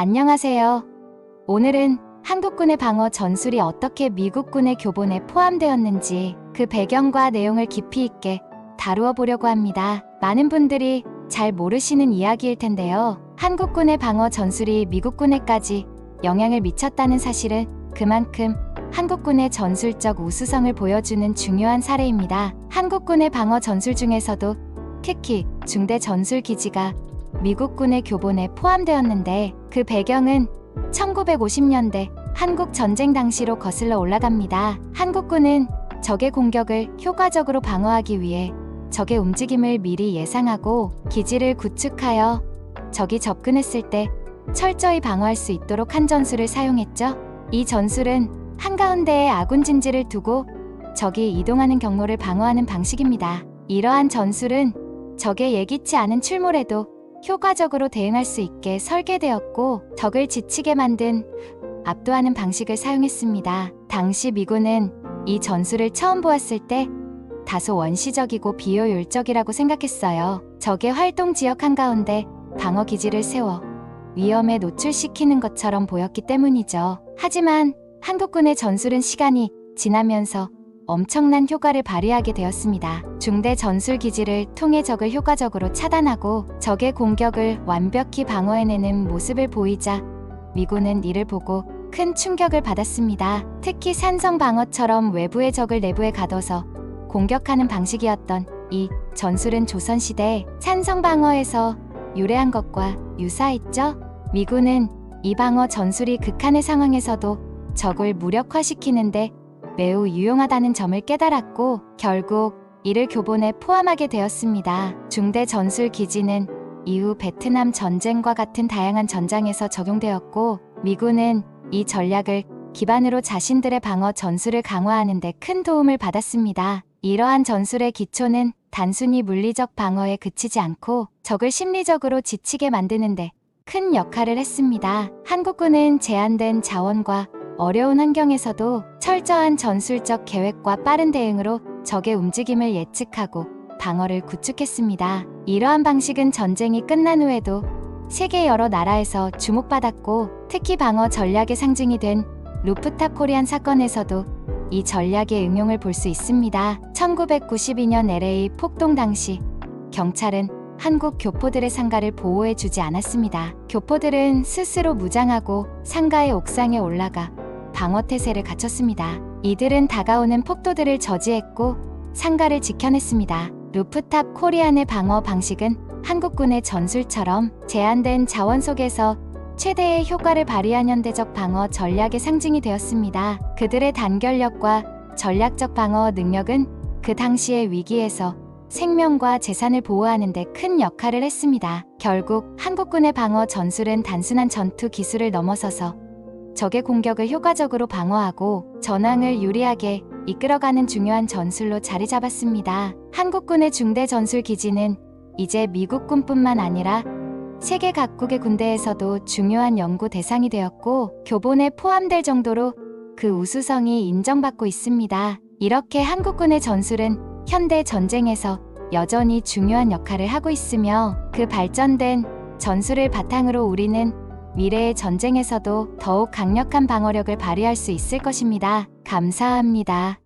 안녕하세요. 오늘은 한국군의 방어 전술이 어떻게 미국군의 교본에 포함되었는지 그 배경과 내용을 깊이 있게 다루어 보려고 합니다. 많은 분들이 잘 모르시는 이야기일 텐데요. 한국군의 방어 전술이 미국군에까지 영향을 미쳤다는 사실은 그만큼 한국군의 전술적 우수성을 보여주는 중요한 사례입니다. 한국군의 방어 전술 중에서도 특히 중대 전술 기지가 미국군의 교본에 포함되었는데 그 배경은 1950년대 한국 전쟁 당시로 거슬러 올라갑니다. 한국군은 적의 공격을 효과적으로 방어하기 위해 적의 움직임을 미리 예상하고 기지를 구축하여 적이 접근했을 때 철저히 방어할 수 있도록 한 전술을 사용했죠. 이 전술은 한가운데에 아군 진지를 두고 적이 이동하는 경로를 방어하는 방식입니다. 이러한 전술은 적의 예기치 않은 출몰에도 효과적으로 대응할 수 있게 설계되었고 적을 지치게 만든 압도하는 방식을 사용했습니다. 당시 미군은 이 전술을 처음 보았을 때 다소 원시적이고 비효율적이라고 생각했어요. 적의 활동 지역 한가운데 방어 기지를 세워 위험에 노출시키는 것처럼 보였기 때문이죠. 하지만 한국군의 전술은 시간이 지나면서 엄청난 효과를 발휘하게 되었습니다. 중대 전술 기지를 통해 적을 효과적으로 차단하고 적의 공격을 완벽히 방어해내는 모습을 보이자 미군은 이를 보고 큰 충격을 받았습니다. 특히 산성 방어처럼 외부의 적을 내부에 가둬서 공격하는 방식이었던 이 전술은 조선시대 산성 방어에서 유래한 것과 유사했죠. 미군은 이 방어 전술이 극한의 상황에서도 적을 무력화시키는데 매우 유용하다는 점을 깨달았고 결국 이를 교본에 포함하게 되었습니다. 중대 전술 기지는 이후 베트남 전쟁과 같은 다양한 전장에서 적용되었고 미군은 이 전략을 기반으로 자신들의 방어 전술을 강화하는 데 큰 도움을 받았습니다. 이러한 전술의 기초는 단순히 물리적 방어에 그치지 않고 적을 심리적으로 지치게 만드는 데 큰 역할을 했습니다. 한국군은 제한된 자원과 어려운 환경에서도 철저한 전술적 계획과 빠른 대응으로 적의 움직임을 예측하고 방어를 구축했습니다. 이러한 방식은 전쟁이 끝난 후에도 세계 여러 나라에서 주목받았고 특히 방어 전략의 상징이 된 루프탑 코리안 사건에서도 이 전략의 응용을 볼 수 있습니다. 1992년 LA 폭동 당시 경찰은 한국 교포들의 상가를 보호해주지 않았습니다. 교포들은 스스로 무장하고 상가의 옥상에 올라가 방어태세를 갖췄습니다. 이들은 다가오는 폭도들을 저지했고 상가를 지켜냈습니다. 루프탑 코리안의 방어 방식은 한국군의 전술처럼 제한된 자원 속에서 최대의 효과를 발휘한 현대적 방어 전략의 상징이 되었습니다. 그들의 단결력과 전략적 방어 능력은 그 당시의 위기에서 생명과 재산을 보호하는 데 큰 역할을 했습니다. 결국 한국군의 방어 전술은 단순한 전투 기술을 넘어서서 적의 공격을 효과적으로 방어하고 전황을 유리하게 이끌어가는 중요한 전술로 자리 잡았습니다. 한국군의 중대 전술 기지는 이제 미국군뿐만 아니라 세계 각국의 군대에서도 중요한 연구 대상이 되었고 교본에 포함될 정도로 그 우수성이 인정받고 있습니다. 이렇게 한국군의 전술은 현대 전쟁에서 여전히 중요한 역할을 하고 있으며 그 발전된 전술을 바탕으로 우리는 미래의 전쟁에서도 더욱 강력한 방어력을 발휘할 수 있을 것입니다. 감사합니다.